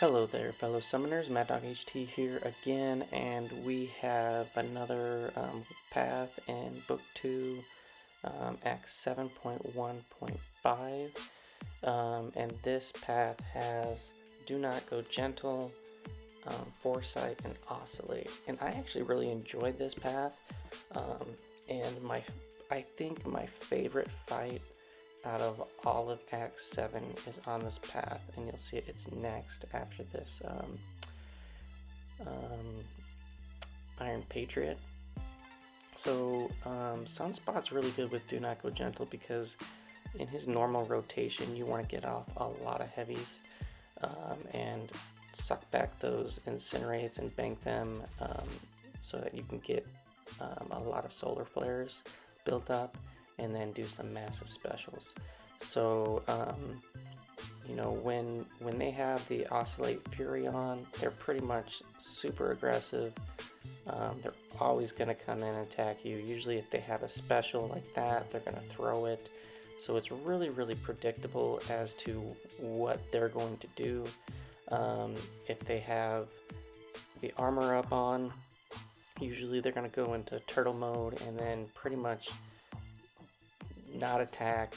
Hello there, fellow summoners. MadDogHT here again, and we have another path in Book 2, Act 7.1.5. And this path has Do Not Go Gentle, Foresight, and Oscillate. And I actually really enjoyed this path, and I think my favorite fight out of all of Act 7 is on this path, and you'll see it's next after this Iron Patriot. So Sunspot's really good with Do Not Go Gentle because in his normal rotation you want to get off a lot of heavies and suck back those incinerates and bank them so that you can get a lot of solar flares built up and then do some massive specials. So you know, when they have the Oscillate Fury on, they're pretty much super aggressive. They're always going to come in and attack you. Usually if they have a special like that, they're going to throw it. So it's really predictable as to what they're going to do. If they have the armor up on, usually they're going to go into turtle mode and then pretty much not attack,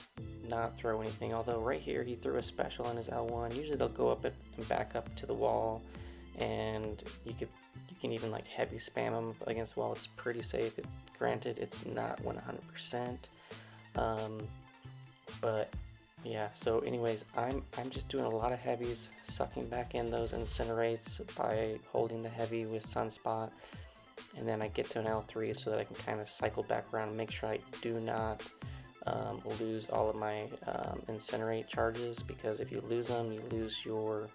not throw anything. Although right here he threw a special in his L1. Usually they'll go up and back up to the wall, and you can even like heavy spam them against the wall. It's pretty safe. It's granted it's not 100%, but yeah. So anyways, I'm just doing a lot of heavies, sucking back in those incinerates by holding the heavy with Sunspot, and then I get to an L3 so that I can kind of cycle back around and make sure I do not lose all of my incinerate charges, because if you lose them, you lose your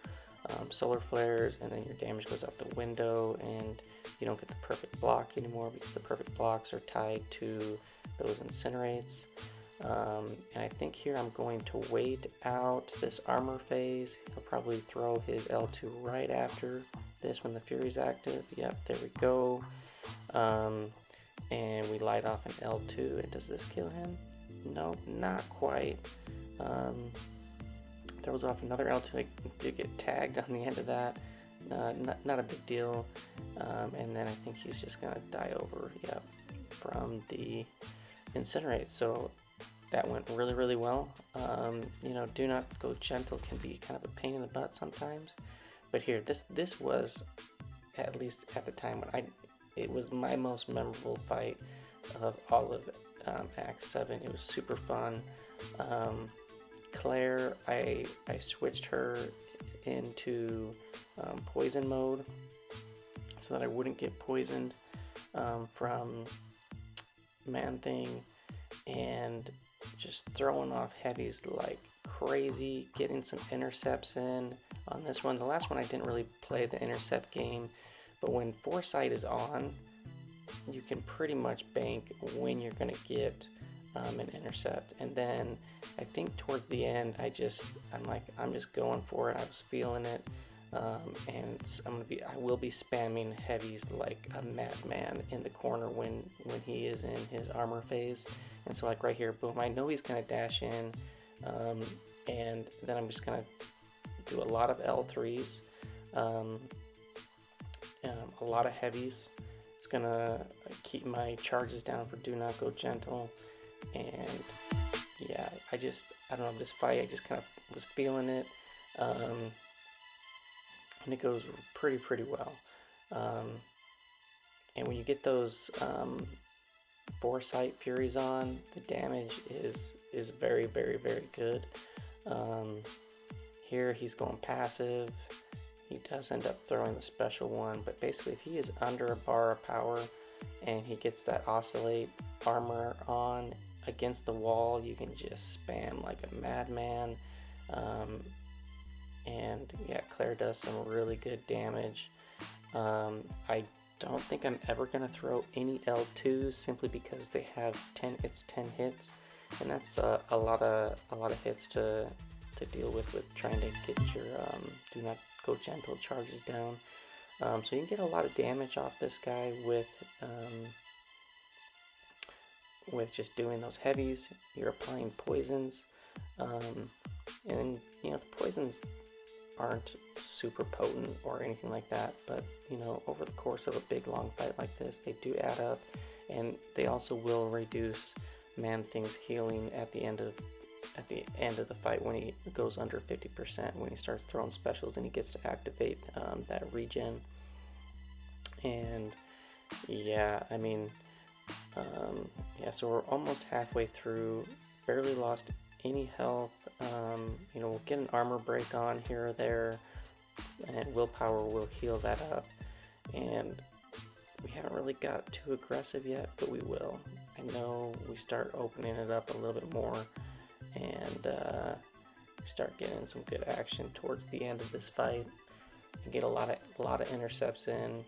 solar flares, and then your damage goes out the window, and you don't get the perfect block anymore because the perfect blocks are tied to those incinerates. And I think here I'm going to wait out this armor phase. He'll probably throw his L2 right after this when the Fury's active. Yep, there we go. And we light off an L2, and does this kill him? No, not quite. Throws off another L2. I did get tagged on the end of that. Not a big deal. And then I think he's just gonna die over, yep, from the incinerate. So that went really well. You know, Do Not Go Gentle can be kind of a pain in the butt sometimes, but here, this was, at least at the time when it was my most memorable fight of all of Act 7. It was super fun. Claire, I switched her into poison mode so that I wouldn't get poisoned from ManThing, and just throwing off heavies like crazy, getting some intercepts in on this one. The last one I didn't really play the intercept game, but when Foresight is on, you can pretty much bank when you're going to get an intercept. And then I think towards the end I'm just going for it. I was feeling it, and I will be spamming heavies like a madman in the corner when he is in his armor phase. And so like right here, boom, I know he's going to dash in, and then I'm just going to do a lot of L3s, a lot of heavies. It's gonna keep my charges down for Do Not Go Gentle. And yeah, I don't know, this fight, I just kind of was feeling it, and it goes pretty well. And when you get those Foresight Furies on, the damage is very good. Here he's going passive. He does end up throwing the special one, but basically if he is under a bar of power and he gets that Oscillate armor on against the wall, you can just spam like a madman. And yeah, Claire does some really good damage. I don't think I'm ever going to throw any L2s simply because they have 10 hits, and that's a lot of hits to deal with trying to get your Do Not Go Gentle charges down. So you can get a lot of damage off this guy with just doing those heavies. You're applying poisons, and you know, the poisons aren't super potent or anything like that, but you know, over the course of a big long fight like this, they do add up, and they also will reduce ManThing's healing at the end of the fight when he goes under 50%, when he starts throwing specials and he gets to activate that regen. And yeah, I mean, yeah, so we're almost halfway through, barely lost any health. You know, we'll get an armor break on here or there, and willpower will heal that up. And we haven't really got too aggressive yet, but we will. I know we start opening it up a little bit more, and we start getting some good action towards the end of this fight, and get a lot of intercepts in,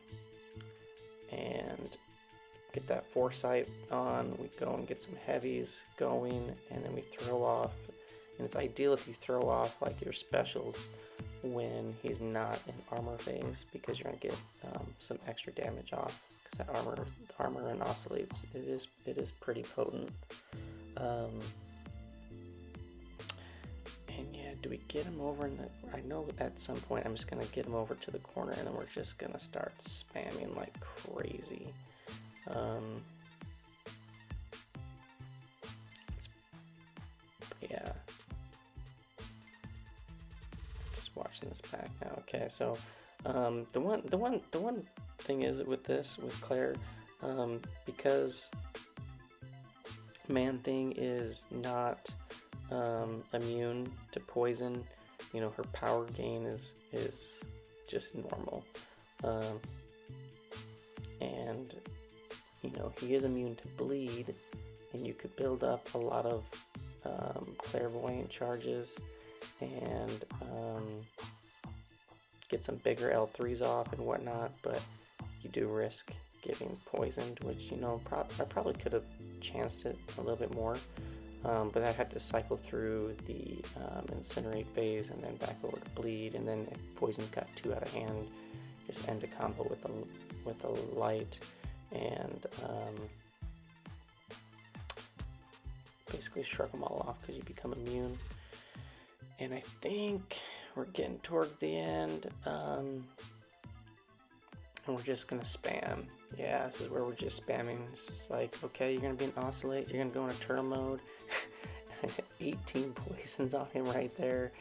and get that foresight on. We go and get some heavies going, and then we throw off. And it's ideal if you throw off like your specials when he's not in armor phase, because you're gonna get some extra damage off, because that armor and oscillates, it is pretty potent. And yeah, do we get him over in the, I know at some point I'm just gonna get him over to the corner, and then we're just gonna start spamming like crazy. Yeah, just watching this back now. Okay, so the one thing is with Claire, because ManThing is not immune to poison, you know, her power gain is just normal, and you know, he is immune to bleed, and you could build up a lot of clairvoyant charges and get some bigger L3s off and whatnot, but you do risk getting poisoned, which, you know, I probably could have chanced it a little bit more, but I had to cycle through the incinerate phase and then back over to bleed, and then if poison's got too out of hand, just end a combo with a light, and basically shrug them all off because you become immune. And I think we're getting towards the end, and we're just gonna spam. Yeah, this is where we're just spamming. It's just like, okay, you're gonna be an oscillate, you're gonna go into turtle mode. 18 poisons on him right there.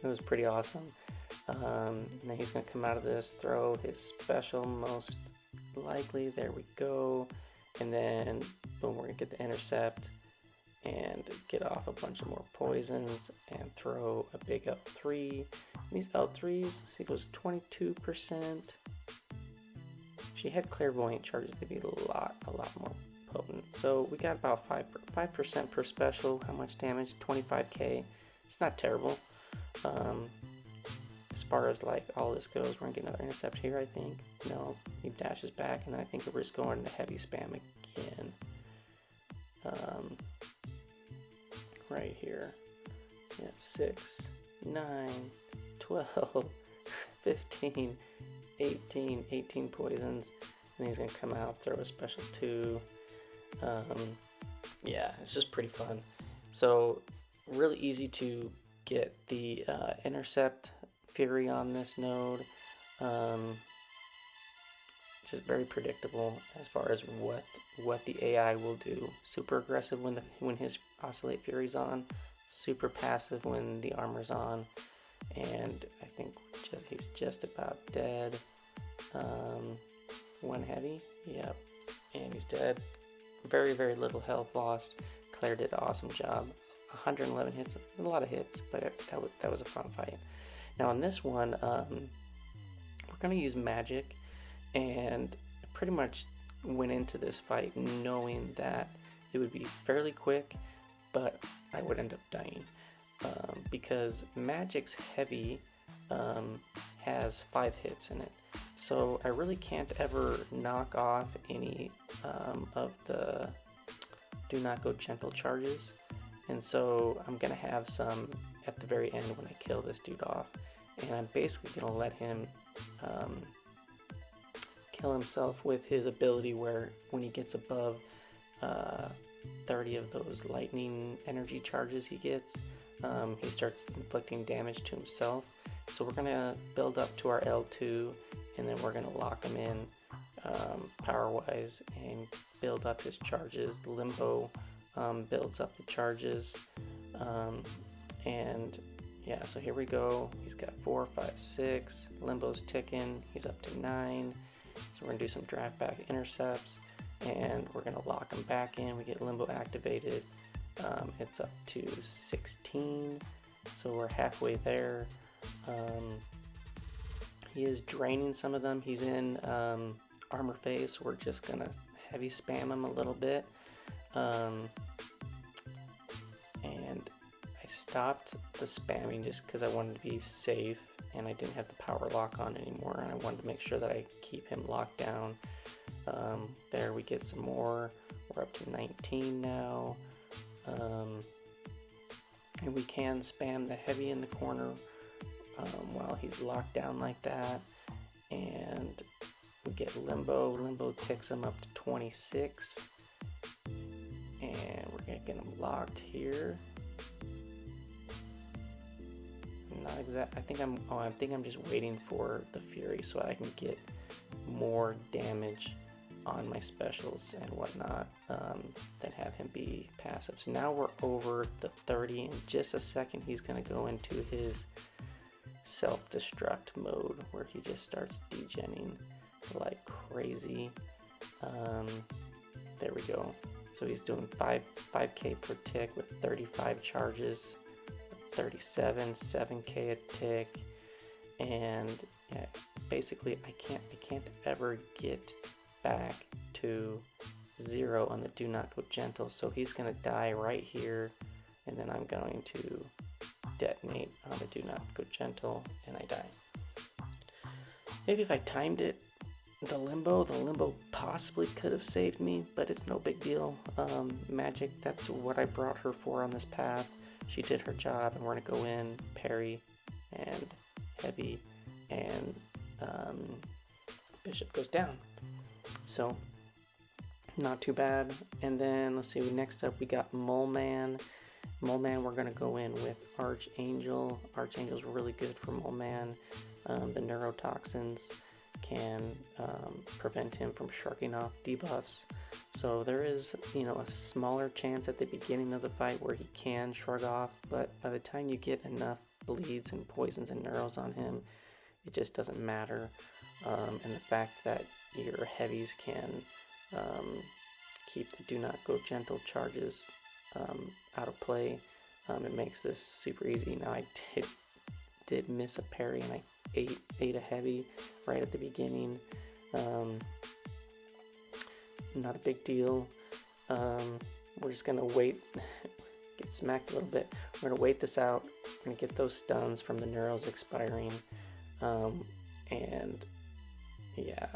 It was pretty awesome. And then he's gonna come out of this, throw his special most likely. There we go. And then boom, we're gonna get the intercept and get off a bunch of more poisons and throw a big L3. And these L3s, see, goes 22%. If she had clairvoyant charges, they'd be a lot more potent. So we got about 5% per special. How much damage? 25k. It's not terrible. As far as like all this goes, we're gonna get another intercept here, I think. No, he dashes back, and then I think we're just going into heavy spam again. Right here. Yeah, 6, 9, 12, 15, 18 poisons, and he's gonna come out, throw a special 2. Yeah, it's just pretty fun. So really easy to get the intercept Fury on this node. Just very predictable as far as what the AI will do. Super aggressive when his Oscillate Fury's on, super passive when the armor's on, and I think he's just about dead. One heavy, yep, and he's dead. Very little health lost. Claire did an awesome job. 111 hits, a lot of hits, but that was a fun fight. Now on this one, we're gonna use Magik, and pretty much went into this fight knowing that it would be fairly quick, but I would end up dying, because Magik's heavy has 5 hits in it, so I really can't ever knock off any of the do not go gentle charges, and so I'm gonna have some at the very end when I kill this dude off, and I'm basically gonna let him kill himself with his ability where when he gets above 30 of those lightning energy charges he gets, he starts inflicting damage to himself, So we're gonna build up to our L2, and then we're gonna lock him in power-wise and build up his charges. The Limbo builds up the charges, and yeah, so here we go. He's got 4, 5, 6. Limbo's ticking. He's up to 9. So we're gonna do some draft back intercepts, and we're gonna lock him back in. We get Limbo activated. It's up to 16, so we're halfway there. He is draining some of them. He's in armor phase, so we're just gonna heavy spam him a little bit. And I stopped the spamming just because I wanted to be safe, and I didn't have the power lock on anymore, and I wanted to make sure that I keep him locked down. There we get some more. We're up to 19 now. And we can spam the heavy in the corner while he's locked down like that. And we get Limbo. Limbo ticks him up to 26. And we're gonna get him locked here. Not exact. I think I'm just waiting for the Fury so I can get more damage on my specials and whatnot than have him be passive. So now we're over the 30. In just a second, he's gonna go into his self-destruct mode where he just starts degenning like crazy. There we go. So he's doing 5k per tick with 35 charges, 37, 7k a tick, and yeah, basically I can't ever get back to 0 on the Do Not Go Gentle. So he's gonna die right here, and then I'm going to detonate on the Do Not Go Gentle, and I die. Maybe if I timed it, the Limbo possibly could have saved me, but it's no big deal. Magik, that's what I brought her for on this path. She did her job, and we're gonna go in, parry, and heavy, and Bishop goes down. So, not too bad. And then, let's see, next up we got MoleMan. MoleMan, we're gonna go in with Archangel. Archangel's really good for MoleMan. The neurotoxins can prevent him from shrugging off debuffs. So there is, a smaller chance at the beginning of the fight where he can shrug off, but by the time you get enough bleeds and poisons and neuros on him, it just doesn't matter. And the fact that your heavies can keep the Do Not Go Gentle charges out of play, it makes this super easy. Now I did miss a parry, and I ate a heavy right at the beginning. Not a big deal. We're just gonna wait, get smacked a little bit. We're gonna wait this out. We're gonna get those stuns from the neuros expiring, and yeah,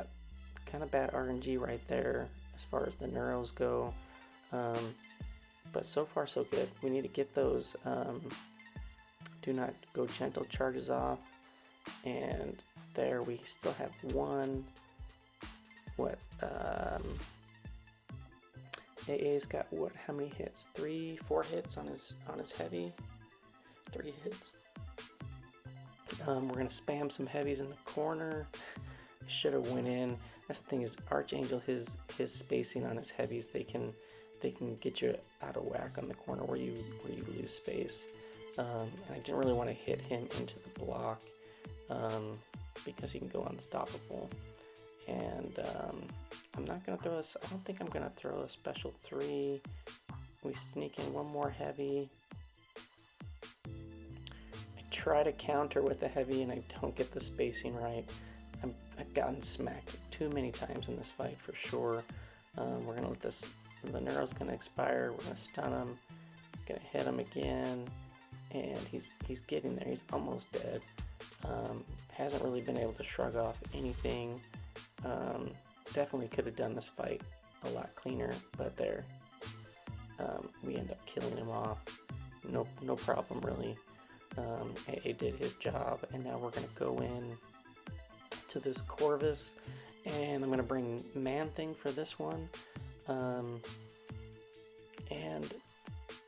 kind of bad RNG right there as far as the neuros go. But so far so good. We need to get those Do Not Go Gentle charges off, and there we still have one. AA's got what? How many hits? 3, 4 hits on his heavy. 3 hits. We're gonna spam some heavies in the corner. Should have went in. That's the thing, is Archangel, his spacing on his heavies, they can get you out of whack on the corner where you lose space. And I didn't really want to hit him into the block because he can go unstoppable. And I'm not gonna throw this. I don't think I'm gonna throw a special 3. We sneak in one more heavy. I try to counter with a heavy, and I don't get the spacing right. I've gotten smacked too many times in this fight for sure. We're gonna let this. The neuro's gonna expire. We're gonna stun him. Gonna hit him again, and he's getting there. He's almost dead. Hasn't really been able to shrug off anything. Definitely could have done this fight a lot cleaner, but there, we end up killing him off. No problem really. AA did his job, and now we're gonna go in to this Corvus, and I'm gonna bring ManThing for this one. And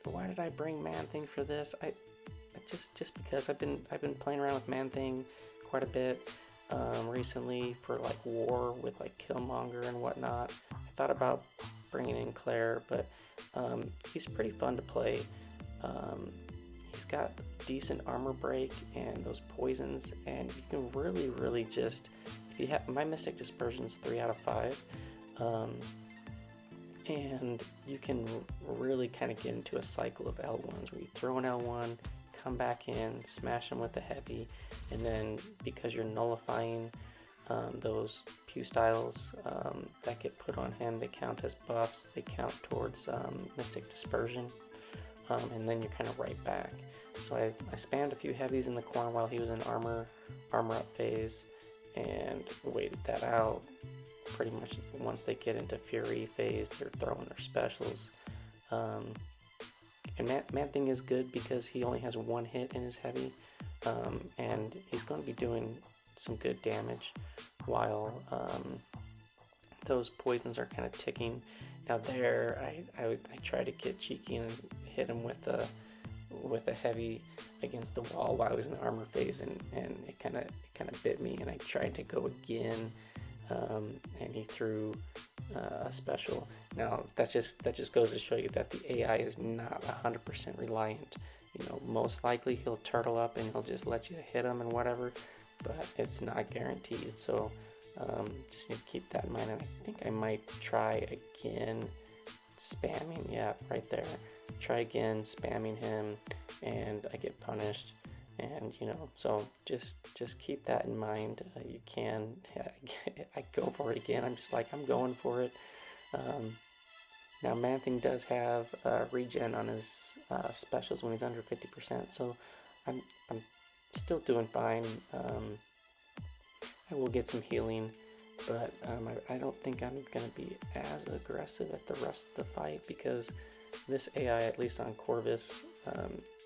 why did I bring ManThing for this? I just because I've been playing around with ManThing quite a bit recently for like war with like Killmonger and whatnot. I thought about bringing in Claire, but he's pretty fun to play. He's got decent armor break and those poisons, and you can really just, if you have, my Mystic Dispersion's 3 out of 5, and you can really kind of get into a cycle of L1s where you throw an L1, come back in, smash them with the heavy, and then because you're nullifying those Pew styles that get put on him, they count as buffs, they count towards Mystic Dispersion, and then you're kind of right back. So I spammed a few heavies in the corner while he was in armor up phase, and waited that out. Pretty much once they get into Fury phase, they're throwing their specials. And ManThing is good because he only has 1 hit in his heavy, and he's going to be doing some good damage while those poisons are kind of ticking. Now there, I tried to get cheeky and hit him with a heavy against the wall while I was in the armor phase, and it kind of bit me, and I tried to go again, and he threw a special. Now that just goes to show you that the AI is not 100% reliant. You know, most likely he'll turtle up and he'll just let you hit him and whatever, but it's not guaranteed. So just need to keep that in mind. And I think I might try again spamming. Yeah, right there. Try again spamming him, and I get punished. And you know, so just keep that in mind. You can, I go for it again. I'm just like, I'm going for it. Now ManThing does have regen on his specials when he's under 50%, so I'm still doing fine. I will get some healing, but I don't think I'm gonna be as aggressive at the rest of the fight, because this AI, at least on Corvus,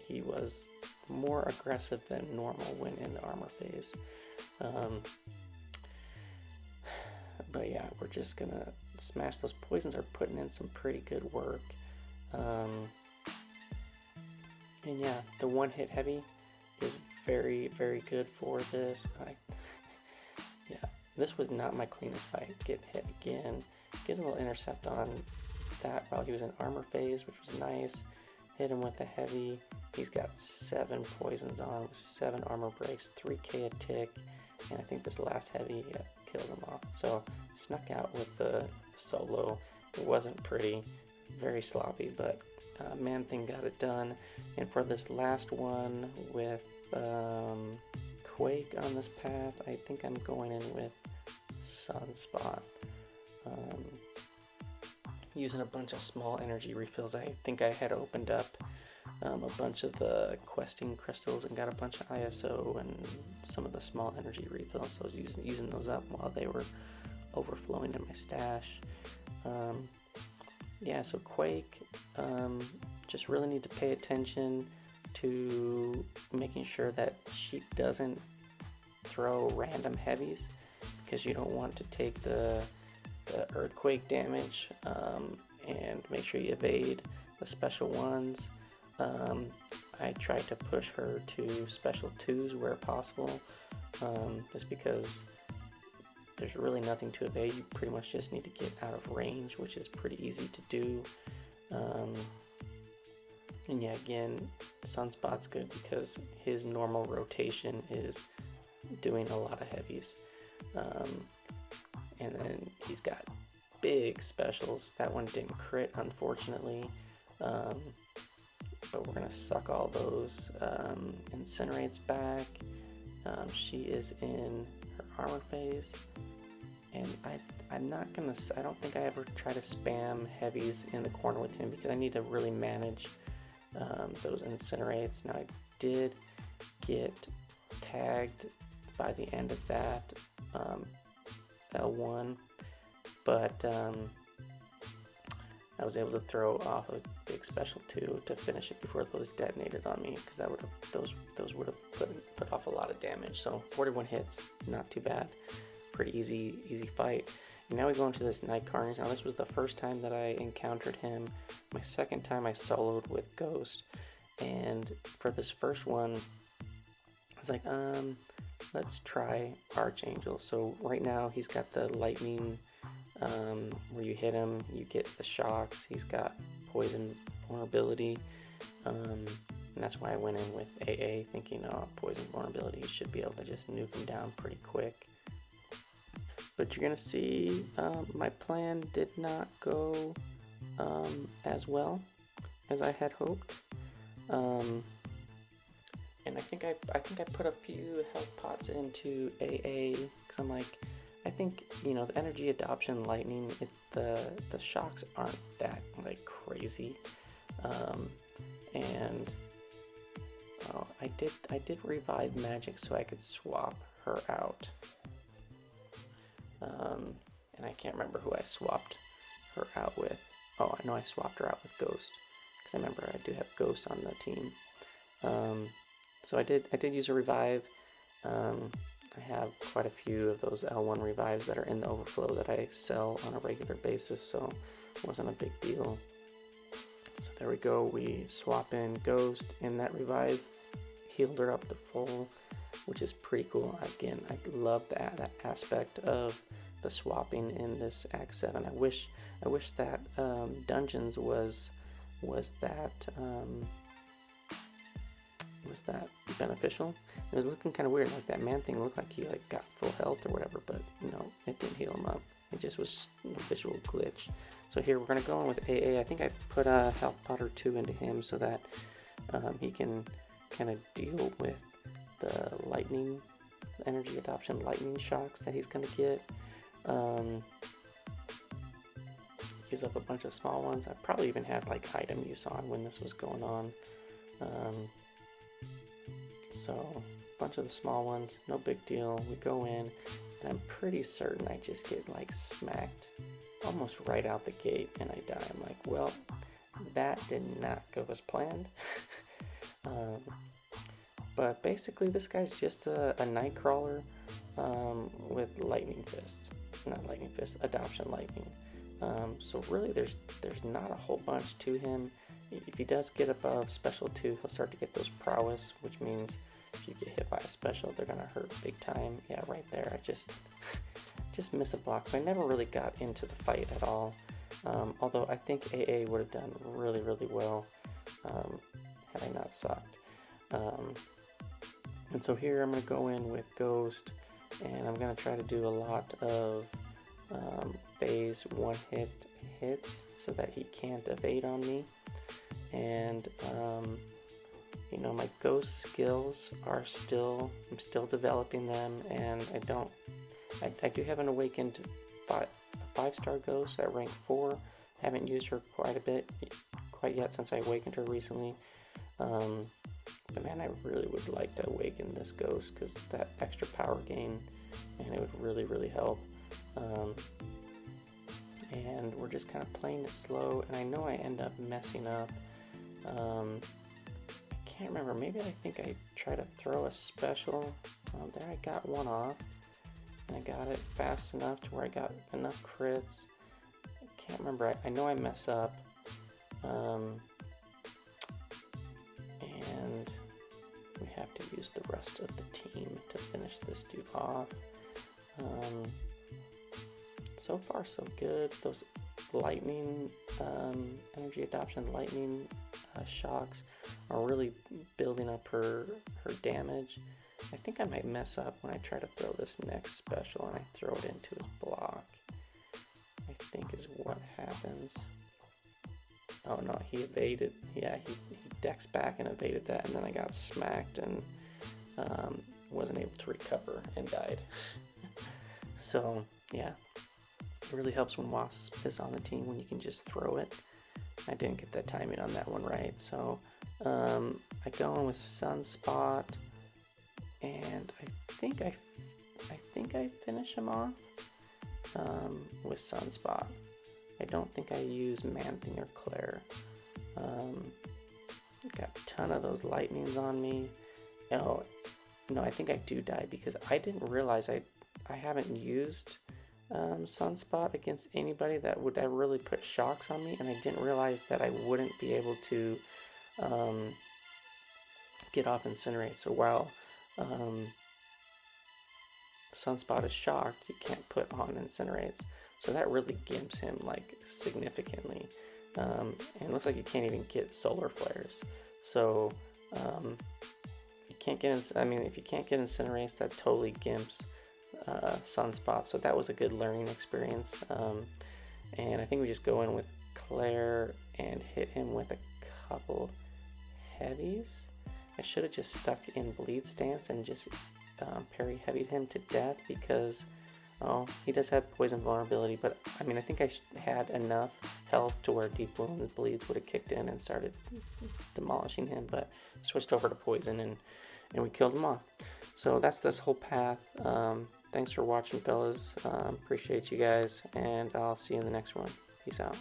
he was more aggressive than normal when in the armor phase. But yeah, we're just gonna smash. Those poisons are putting in some pretty good work. And yeah, the 1-hit heavy is very good for this. Yeah, this was not my cleanest fight. Get hit again, get a little intercept on that while he was in armor phase, which was nice. Hit him with the heavy. He's got 7 poisons on with 7 armor breaks, 3k a tick, and I think this last heavy kills him off. So snuck out with the solo. It wasn't pretty, very sloppy, but ManThing got it done. And for this last one with Quake on this path, I think I'm going in with Sunspot. Using a bunch of small energy refills. I think I had opened up a bunch of the questing crystals and got a bunch of ISO and some of the small energy refills, so I was using those up while they were overflowing in my stash. Yeah, so Quake, just really need to pay attention to making sure that she doesn't throw random heavies, because you don't want to take the earthquake damage, and make sure you evade the special ones. I tried to push her to special 2s where possible, just because there's really nothing to evade. You pretty much just need to get out of range, which is pretty easy to do. And yeah, again, Sunspot's good because his normal rotation is doing a lot of heavies. And then he's got big specials. That one didn't crit, unfortunately. But we're gonna suck all those. Incinerate's back. She is in her armor phase. And I'm not gonna, I don't think I ever try to spam heavies in the corner with him, because I need to really manage those incinerates. Now I did get tagged by the end of that L1, but I was able to throw off a big special 2 to finish it before those detonated on me, because that would have those would have put off a lot of damage. So 41 hits, not too bad, pretty easy fight. And now we go into this Night Carnage. Now this was the first time that I encountered him. My second time I soloed with Ghost, And for this first one, I was like, let's try Archangel. So right now he's got the lightning, where you hit him, you get the shocks. He's got poison vulnerability, and that's why I went in with AA, thinking, oh, poison vulnerability, you should be able to just nuke him down pretty quick. But you're gonna see my plan did not go as well as I had hoped. And I think I put a few health pots into AA because I'm like, I think, you know, the energy adoption lightning, the shocks aren't that like crazy, and I did revive Magik so I could swap her out, and I can't remember who I swapped her out with. Oh, I know I swapped her out with Ghost because I remember I do have Ghost on the team. So I did use a revive. I have quite a few of those L1 revives that are in the overflow that I sell on a regular basis, so it wasn't a big deal. So there we go, we swap in Ghost, and that revive healed her up to full, which is pretty cool. Again, I love that aspect of the swapping in this Act 7. I wish that Dungeons was that beneficial. It was looking kind of weird, like that ManThing looked like he like got full health or whatever, but no, it didn't heal him up. It just was a visual glitch. So here we're gonna go in with AA. I think I put a health pot or 2 into him so that he can kind of deal with the lightning, energy adoption lightning shocks that he's gonna get. Use up a bunch of small ones. I probably even had like item use on when this was going on. So a bunch of the small ones, no big deal. We go in, and I'm pretty certain I just get like smacked almost right out the gate and I die. I'm like, well, that did not go as planned. But basically this guy's just a Nightcrawler with lightning fists. Not lightning fists, adoption lightning. So really there's not a whole bunch to him. If he does get above special 2, he'll start to get those prowess, which means if you get hit by a special, they're gonna hurt big time. Yeah, right there, I just miss a block. So I never really got into the fight at all. Although I think AA would have done really, really well had I not sucked. And so here I'm gonna go in with Ghost, and I'm gonna try to do a lot of phase 1 hits so that he can't evade on me. And you know, my Ghost skills are I'm still developing them, and I do have an awakened 5-star Ghost at rank 4. Haven't used her quite yet since I awakened her recently. But man, I really would like to awaken this Ghost because that extra power gain, and it would really, really help. And we're just kind of playing it slow, and I know I end up messing up. I can't remember, maybe I think I tried to throw a special. There I got one off, and I got it fast enough to where I got enough crits. I can't remember, I know I mess up. And we have to use the rest of the team to finish this dude off. So far so good. Those lightning, energy adoption lightning shocks are really building up her damage. I think I might mess up when I try to throw this next special and I throw it into his block, I think is what happens. Oh no, he evaded. Yeah, he dex back and evaded that, and then I got smacked and wasn't able to recover and died. So yeah, it really helps when Wasp is on the team when you can just throw it. I didn't get that timing on that one right, so I go in with Sunspot, and I think I finish him off with Sunspot. I don't think I use ManThing or Claire. Got a ton of those lightnings on me. Oh, no, I think I do die because I didn't realize I haven't used Sunspot against anybody that would ever really put shocks on me, and I didn't realize that I wouldn't be able to get off Incinerate. So while Sunspot is shocked, you can't put on Incinerates. So that really gimps him like significantly. And it looks like you can't even get solar flares. So you can't get, if you can't get Incinerates, that totally gimps Sunspot. So that was a good learning experience. And I think we just go in with Claire and hit him with a couple heavies. I should have just stuck in bleed stance and just parry heavied him to death, because he does have poison vulnerability, but I think I had enough health to where deep wound bleeds would have kicked in and started demolishing him, but switched over to poison and we killed him off. So that's this whole path. Thanks for watching, fellas. Appreciate you guys, and I'll see you in the next one. Peace out.